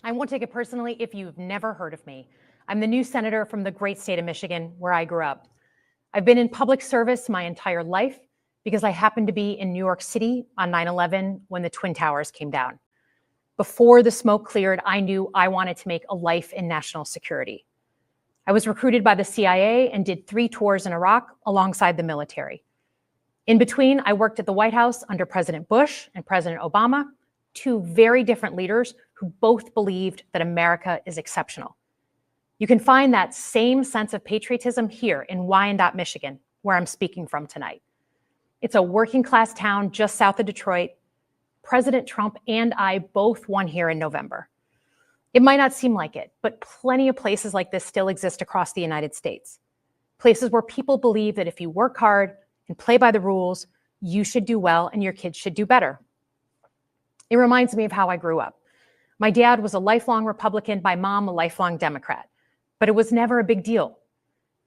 I won't take it personally if you've never heard of me. I'm the new senator from the great state of Michigan, where I grew up. I've been in public service my entire life because I happened to be in New York City on 9/11 when the Twin Towers came down. Before the smoke cleared, I knew I wanted to make a life in national security. I was recruited by the CIA and did 3 tours in Iraq alongside the military. In between, I worked at the White House under President Bush and President Obama, 2 very different leaders who both believed that America is exceptional. You can find that same sense of patriotism here in Wyandotte, Michigan, where I'm speaking from tonight. It's a working class town just south of Detroit. President Trump and I both won here in November. It might not seem like it, but plenty of places like this still exist across the United States. Places where people believe that if you work hard and play by the rules, you should do well and your kids should do better. It reminds me of how I grew up. My dad was a lifelong Republican, my mom a lifelong Democrat, but it was never a big deal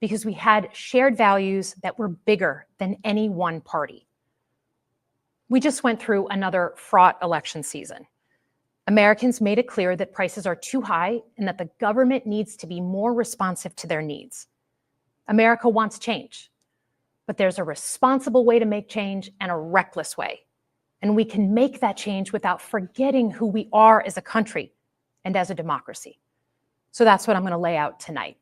because we had shared values that were bigger than any one party. We just went through another fraught election season. Americans made it clear that prices are too high and that the government needs to be more responsive to their needs. America wants change, but there's a responsible way to make change and a reckless way. And we can make that change without forgetting who we are as a country and as a democracy. So that's what I'm going to lay out tonight.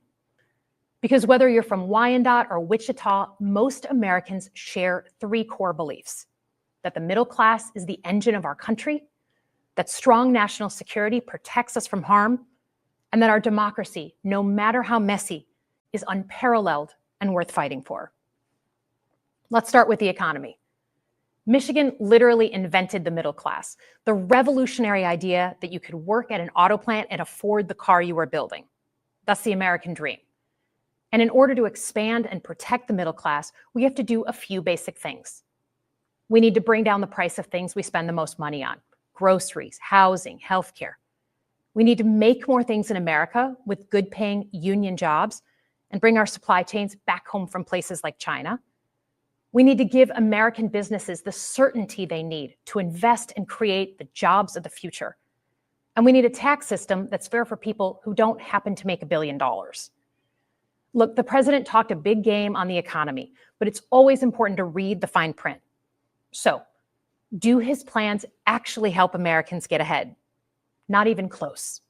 Because whether you're from Wyandotte or Wichita, most Americans share 3 core beliefs: that the middle class is the engine of our country, that strong national security protects us from harm, and that our democracy, no matter how messy, is unparalleled and worth fighting for. Let's start with the economy. Michigan literally invented the middle class, the revolutionary idea that you could work at an auto plant and afford the car you were building. That's the American dream. And in order to expand and protect the middle class, we have to do a few basic things. We need to bring down the price of things we spend the most money on: groceries, housing, healthcare. We need to make more things in America with good-paying union jobs and bring our supply chains back home from places like China. We need to give American businesses the certainty they need to invest and create the jobs of the future. And we need a tax system that's fair for people who don't happen to make $1 billion. Look, the president talked a big game on the economy, but it's always important to read the fine print. So, do his plans actually help Americans get ahead? Not even close.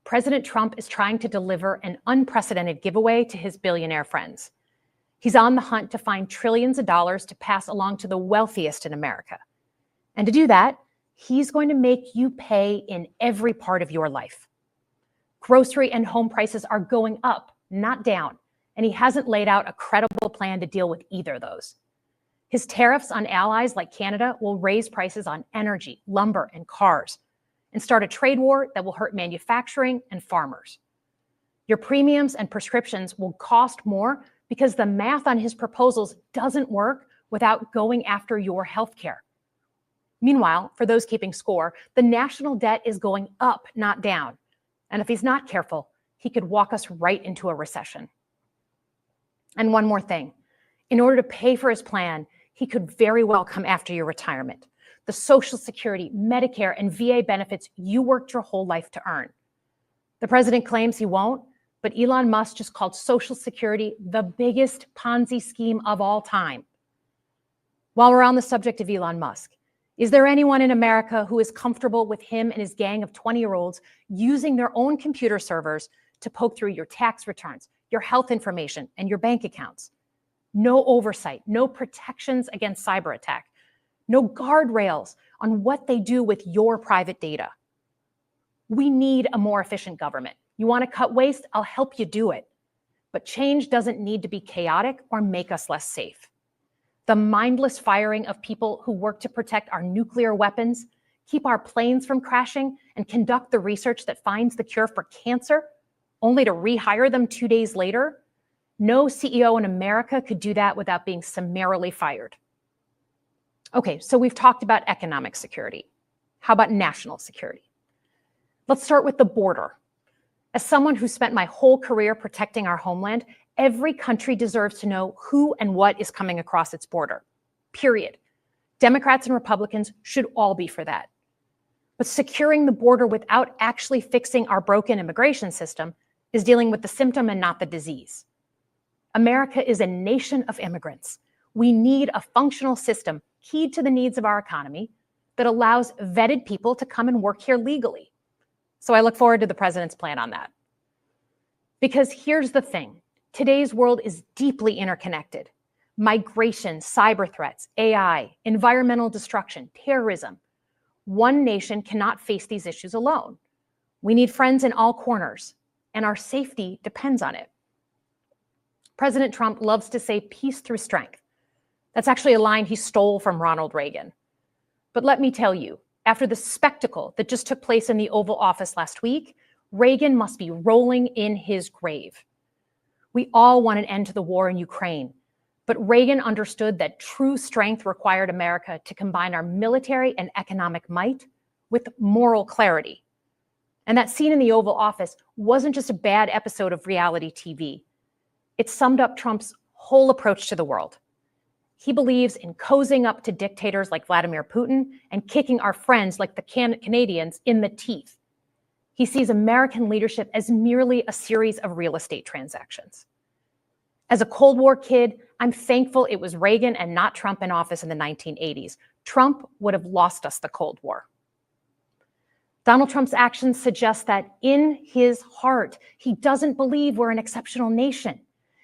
President Trump is trying to deliver an unprecedented giveaway to his billionaire friends. He's on the hunt to find trillions of dollars to pass along to the wealthiest in America. And to do that, he's going to make you pay in every part of your life. Grocery and home prices are going up, not down, and he hasn't laid out a credible plan to deal with either of those. His tariffs on allies like Canada will raise prices on energy, lumber, and cars, and start a trade war that will hurt manufacturing and farmers. Your premiums and prescriptions will cost more because the math on his proposals doesn't work without going after your health care. Meanwhile, for those keeping score, the national debt is going up, not down. And if he's not careful, he could walk us right into a recession. And one more thing. In order to pay for his plan, he could very well come after your retirement, the Social Security, Medicare, and VA benefits you worked your whole life to earn. The president claims he won't, but Elon Musk just called Social Security the biggest Ponzi scheme of all time. While we're on the subject of Elon Musk, is there anyone in America who is comfortable with him and his gang of 20-year-olds using their own computer servers to poke through your tax returns, your health information, and your bank accounts? No oversight, no protections against cyber attack, no guardrails on what they do with your private data. We need a more efficient government. You want to cut waste? I'll help you do it. But change doesn't need to be chaotic or make us less safe. The mindless firing of people who work to protect our nuclear weapons, keep our planes from crashing, and conduct the research that finds the cure for cancer, only to rehire them 2 days later, no CEO in America could do that without being summarily fired. Okay, so we've talked about economic security. How about national security? Let's start with the border. As someone who spent my whole career protecting our homeland, every country deserves to know who and what is coming across its border, period. Democrats and Republicans should all be for that. But securing the border without actually fixing our broken immigration system is dealing with the symptom and not the disease. America is a nation of immigrants. We need a functional system keyed to the needs of our economy that allows vetted people to come and work here legally. So I look forward to the president's plan on that. Because here's the thing, today's world is deeply interconnected. Migration, cyber threats, AI, environmental destruction, terrorism. One nation cannot face these issues alone. We need friends in all corners, and our safety depends on it. President Trump loves to say peace through strength. That's actually a line he stole from Ronald Reagan. But let me tell you, after the spectacle that just took place in the Oval Office last week, Reagan must be rolling in his grave. We all want an end to the war in Ukraine, but Reagan understood that true strength required America to combine our military and economic might with moral clarity. And that scene in the Oval Office wasn't just a bad episode of reality TV. It summed up Trump's whole approach to the world. He believes in cozying up to dictators like Vladimir Putin and kicking our friends like the Canadians in the teeth. He sees American leadership as merely a series of real estate transactions. As a Cold War kid, I'm thankful it was Reagan and not Trump in office in the 1980s. Trump would have lost us the Cold War. Donald Trump's actions suggest that in his heart, he doesn't believe we're an exceptional nation.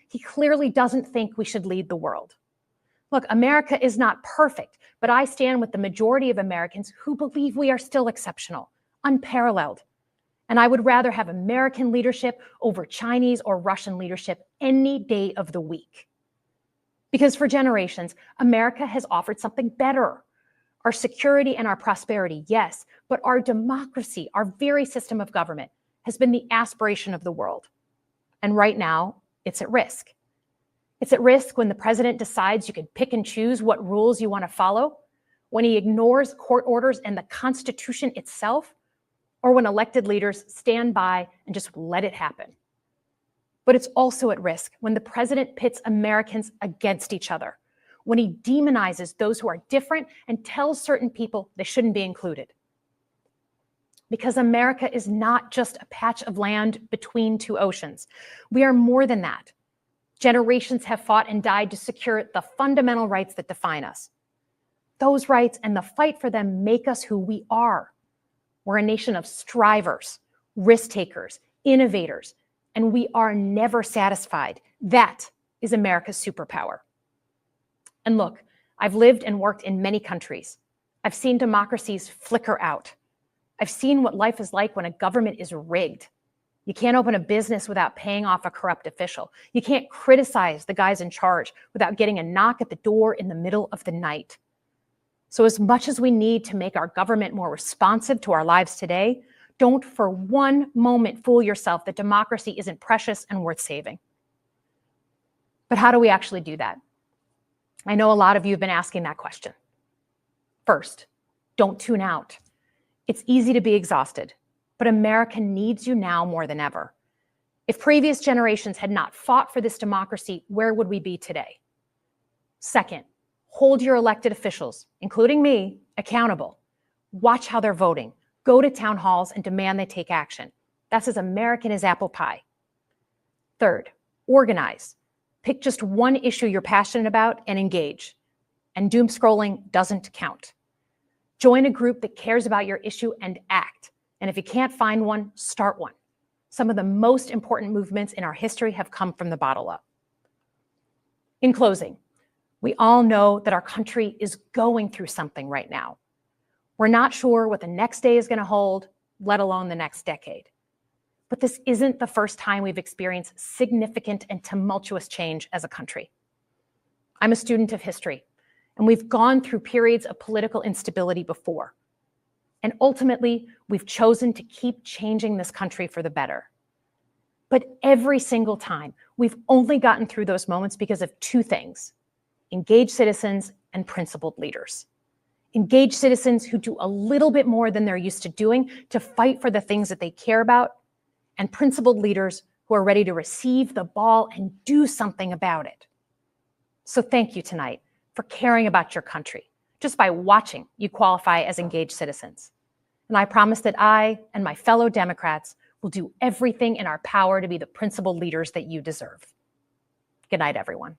He clearly doesn't think we should lead the world. Look, America is not perfect, but I stand with the majority of Americans who believe we are still exceptional, unparalleled. And I would rather have American leadership over Chinese or Russian leadership any day of the week. Because for generations, America has offered something better. Our security and our prosperity, yes, but our democracy, our very system of government, has been the aspiration of the world. And right now, it's at risk. It's at risk when the president decides you can pick and choose what rules you want to follow, when he ignores court orders and the Constitution itself, or when elected leaders stand by and just let it happen. But it's also at risk when the president pits Americans against each other, when he demonizes those who are different and tells certain people they shouldn't be included. Because America is not just a patch of land between two oceans. We are more than that. Generations have fought and died to secure the fundamental rights that define us. Those rights and the fight for them make us who we are. We're a nation of strivers, risk takers, innovators, and we are never satisfied. That is America's superpower. And look, I've lived and worked in many countries. I've seen democracies flicker out. I've seen what life is like when a government is rigged. You can't open a business without paying off a corrupt official. You can't criticize the guys in charge without getting a knock at the door in the middle of the night. So as much as we need to make our government more responsive to our lives today, don't for one moment fool yourself that democracy isn't precious and worth saving. But how do we actually do that? I know a lot of you have been asking that question. First, don't tune out. It's easy to be exhausted, but America needs you now more than ever. If previous generations had not fought for this democracy, where would we be today? Second, hold your elected officials, including me, accountable. Watch how they're voting. Go to town halls and demand they take action. That's as American as apple pie. Third, organize. Pick just one issue you're passionate about and engage. And doom scrolling doesn't count. Join a group that cares about your issue and act. And if you can't find one, start one. Some of the most important movements in our history have come from the bottom up. In closing, we all know that our country is going through something right now. We're not sure what the next day is going to hold, let alone the next decade. But this isn't the first time we've experienced significant and tumultuous change as a country. I'm a student of history, and we've gone through periods of political instability before. And ultimately, we've chosen to keep changing this country for the better. But every single time, we've only gotten through those moments because of two things: engaged citizens and principled leaders. Engaged citizens who do a little bit more than they're used to doing to fight for the things that they care about, and principled leaders who are ready to receive the ball and do something about it. So thank you tonight for caring about your country. Just by watching, you qualify as engaged citizens. And I promise that I and my fellow Democrats will do everything in our power to be the principled leaders that you deserve. Good night, everyone.